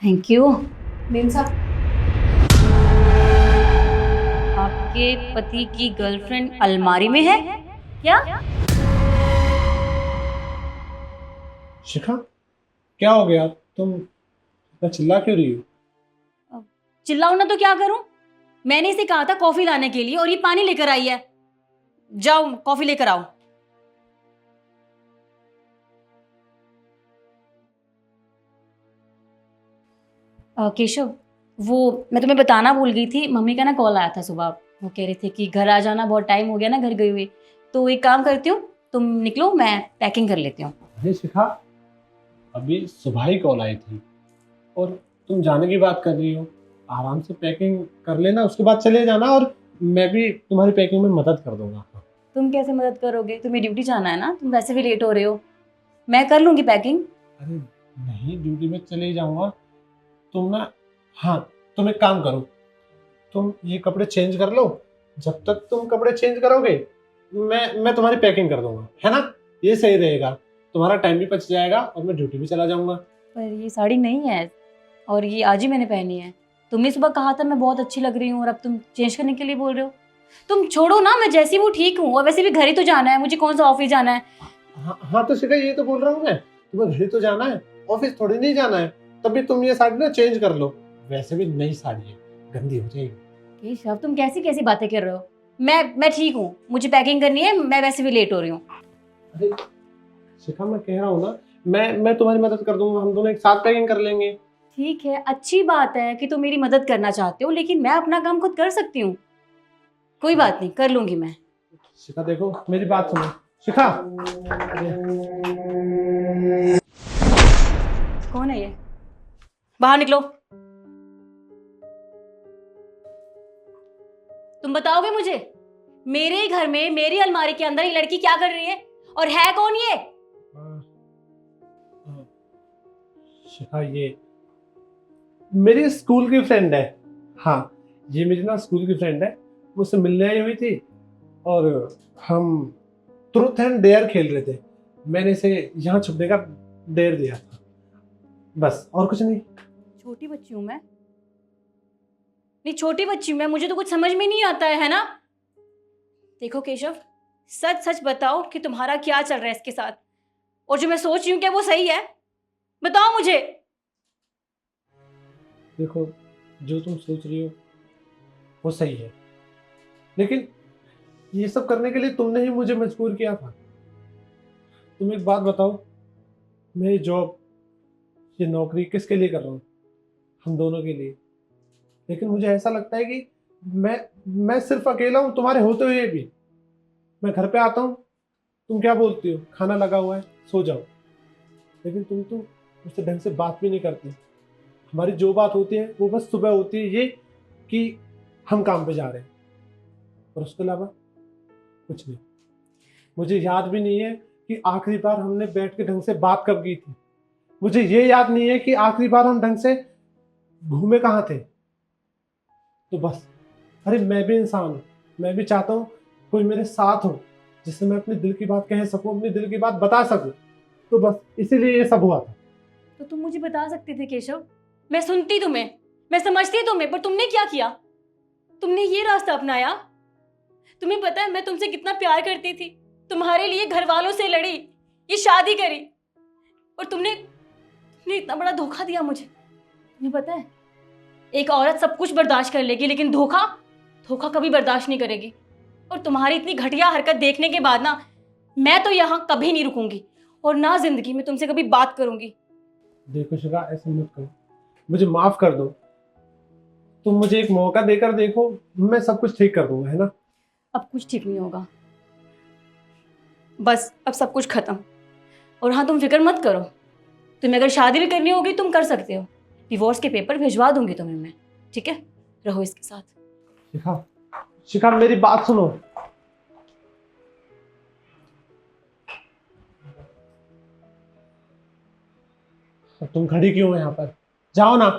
Thank you. Ma'am साहब, आपके पति की गर्लफ्रेंड अलमारी में है क्या? शिखा, क्या हो गया? तुम इतना चिल्ला क्यों रही हो? चिल्लाऊं ना तो क्या करूं? मैंने इसे कहा था कॉफी लाने के लिए और ये पानी लेकर आई है। जाओ कॉफी लेकर आओ। केशव, वो मैं तुम्हें बताना भूल गई थी, मम्मी का ना कॉल आया था सुबह। वो कह रहे थे कि घर आ जाना, बहुत टाइम हो गया ना घर गई हुई। तो एक काम करती हूँ, तुम निकलो, मैं पैकिंग कर लेती हूँ। अरे शिखा, अभी सुबह ही कॉल आई थी और तुम जाने की बात कर रही हो। आराम से पैकिंग कर लेना, उसके बाद चले जाना और मैं भी तुम्हारी पैकिंग में मदद कर दूंगा। तुम कैसे मदद करोगे? तुम्हें ड्यूटी जाना है ना, तुम वैसे भी लेट हो रहे हो। मैं कर लूंगी पैकिंग। अरे नहीं, ड्यूटी में चले ही जाऊंगा। तुम ना, हाँ, तुम एक काम करो, तुम ये कपड़े चेंज कर लो। जब तक तुम कपड़े चेंज करोगे मैं तुम्हारी पैकिंग कर दूंगा, है ना? ये सही रहेगा, तुम्हारा टाइम भी बच जाएगा और मैं ड्यूटी भी चला जाऊंगा। पर ये साड़ी नहीं है और ये आज ही मैंने पहनी है। तुमने सुबह कहा था मैं बहुत अच्छी लग रही हूँ और अब तुम चेंज करने के लिए बोल रहे हो। तुम छोड़ो ना, मैं जैसी वो ठीक हूँ, और वैसे भी घर ही तो जाना है मुझे, कौन सा ऑफिस जाना है। हाँ हाँ, तो शिखा ये तो बोल रहा हूँ मैं, तुम्हें घर ही तो जाना है, ऑफिस थोड़ी नहीं जाना है। तभी तुम ये साड़ी ना चेंज कर लो, वैसे भी नई साड़ी है, गंदी हो जाएगी। केशव, तुम कैसी कैसी बातें कर रहे हो? मैं ठीक हूँ, मुझे पैकिंग करनी है, मैं वैसे भी लेट हो रही हूँ। अरे शिखा, मैं कह रहा हूँ ना, मैं तुम्हारी मदद कर दूंगा, हम दोनों एक साथ पैकिंग कर लेंगे। ठीक है, अच्छी बात है कि तुम मेरी मदद करना चाहते हो, लेकिन मैं अपना काम खुद कर सकती हूँ। कोई बात नहीं, कर लूंगी मैं। शिखा देखो, मेरी बात सुनो। शिखा, कौन है ये? बाहर निकलो। तुम बताओगे मुझे, मेरे ही घर में मेरी अलमारी के अंदर ये लड़की क्या कर रही है, और है कौन ये? शिखा, ये मेरी स्कूल की फ्रेंड है। हाँ, ये मेरी ना स्कूल की फ्रेंड है, मुझसे मिलने आई हुई थी और हम ट्रूथ एंड डेयर खेल रहे थे। मैंने इसे यहाँ छुपने का डेयर दिया था, बस और कुछ नहीं। छोटी बच्ची हूं मैं? नहीं, छोटी बच्ची हूं मैं, मुझे तो कुछ समझ में नहीं आता है ना। देखो केशव, सच सच बताओ कि तुम्हारा क्या चल रहा है इसके साथ, और जो मैं सोच रही हूँ क्या वो सही है? बताओ मुझे। देखो, जो तुम सोच रही हो वो सही है, लेकिन ये सब करने के लिए तुमने ही मुझे मजबूर किया था। तुम एक बात बताओ, मैं ये जॉब, ये नौकरी किसके लिए कर रहा हूँ? हम दोनों के लिए। लेकिन मुझे ऐसा लगता है कि मैं मैं सिर्फ अकेला हूँ तुम्हारे होते हुए भी। मैं घर पे आता हूँ, तुम क्या बोलती हो, खाना लगा हुआ है, सो जाओ। लेकिन तुम तो मुझसे ढंग से बात भी नहीं करती। हमारी जो बात होती है वो बस सुबह होती है, ये कि हम काम पे जा रहे हैं, और उसके अलावा कुछ नहीं। मुझे याद भी नहीं है कि आखिरी बार हमने बैठ के ढंग से बात कब की थी। मुझे ये याद नहीं है कि आखिरी बार हम ढंग से घूमे कहाँ थे। तो बस, अरे मैं भी इंसान हूँ, मैं भी चाहता हूँ कोई मेरे साथ हो, जिससे मैं अपने दिल की बात कह सकूँ, अपने दिल की बात बता सकूँ। तो बस इसीलिए ये सब हुआ था। तो तुम मुझे बता सकते थे केशव, मैं सुनती तुम्हें, मैं समझती तुम्हें, पर तुमने क्या किया? तुमने ये रास्ता अपनाया। तुम्हें पता है मैं तुमसे कितना प्यार करती थी, तुम्हारे लिए घर वालों से लड़ी, ये शादी करी, और तुमने इतना बड़ा धोखा दिया मुझे। तुम्हें पता है, एक औरत सब कुछ बर्दाश्त कर लेगी, लेकिन धोखा, धोखा कभी बर्दाश्त नहीं करेगी। और तुम्हारी इतनी घटिया हरकत देखने के बाद ना, मैं तो यहाँ कभी नहीं रुकूंगी और ना जिंदगी में तुमसे कभी बात करूंगी। देखो शिखा, ऐसे मत करो, मुझे माफ कर दो। तुम मुझे एक मौका देकर देखो, मैं सब कुछ ठीक कर दूंगा, है ना? अब कुछ ठीक नहीं होगा, बस अब सब कुछ खत्म। और हाँ, तुम फिक्र मत करो, तुम्हें अगर शादी भी करनी होगी तुम कर सकते हो, डिवोर्स के पेपर भिजवा दूंगी तुम्हें मैं, ठीक है? रहो इसके साथ। शिखा, शिखा मेरी बात सुनो। तुम खड़ी क्यों हो यहाँ पर? जाओ ना।